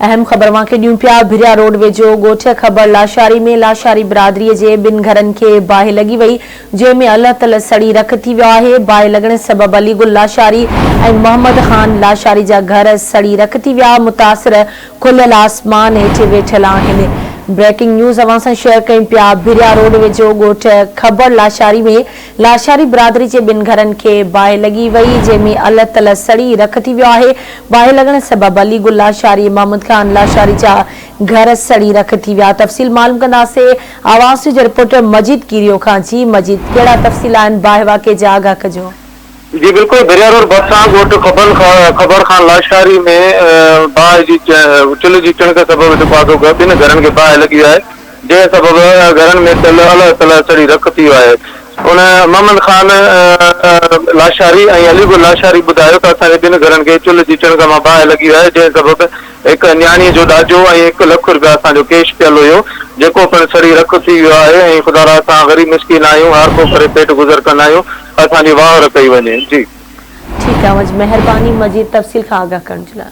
अहम ख़बर वांके ॾियूं पिया। भिरिया रोड वेझो ॻोठ ख़बर लाशारी में लाशारी बिरादरीअ जे ॿिनि घरनि खे बाहि लॻी वई, जंहिंमें अल्लाह तल सड़ी रख थी वियो आहे। बाहि लॻण सबबि अलीगुल लाशारी ऐं मोहम्मद ख़ान लाशारी जा घर सड़ी रख थी विया। मुतासिर खुलियल आसमान हेठि वेठल आहिनि। ब्रेकिंग न्यूज़ अवां सां शेयर कयूं पिया। भिरिया रोड वेझो ॻोठ ख़बर लाशारी में लाशारी बिरादरी जे ॿिनि घरनि खे बाहि लॻी वई, जंहिंमें अल्लाह तल सड़ी रख थी वियो आहे। बाहि लॻण सबबि अलीगुल लाशारी मोहम्मद ख़ान लाशारी जा घर सड़ी रख थी विया। तफ़सील मालूम कंदासीं आवाज़ जो रिपोर्टर मजीद कीरियो खां। जी मजीद, कहिड़ा तफ़सील आहिनि बाहि वाक़े जा, आगाह कजो। जी बिल्कुल, भिरिया रोड भरसां ॻोठ ख़बर खान लाशारी में बाहि जी चुल्ह जी चिणक सबबि जेको आहे ॿिनि घरनि खे बाहि लॻी आहे, जंहिं सबबि घरनि में अल्लाह तला सड़ी रख थी वियो आहे। उन मोहम्मद ख़ान लाशारी ऐं अलीगुल लाशारी ॿुधायो त असांजे ॿिनि घरनि खे चुल्ह जी चिणक मां बाहि लॻी आहे, जंहिं सबबि हिकु न्याणीअ जो ॾाजो ऐं ₹1 लख असांजो कैश पियल हुयो, जेको पिणु सड़ी रख थी वियो आहे। ऐं ख़ुदा असां ग़रीब मिसकीन आहियूं, हर को करे पेट गुज़र कंदा आहियूं, असांजी वाह कई वञे। जी ठीकु आहे, मेहरबानी मजीद तफ़सील खां आगाह करण जे लाइ।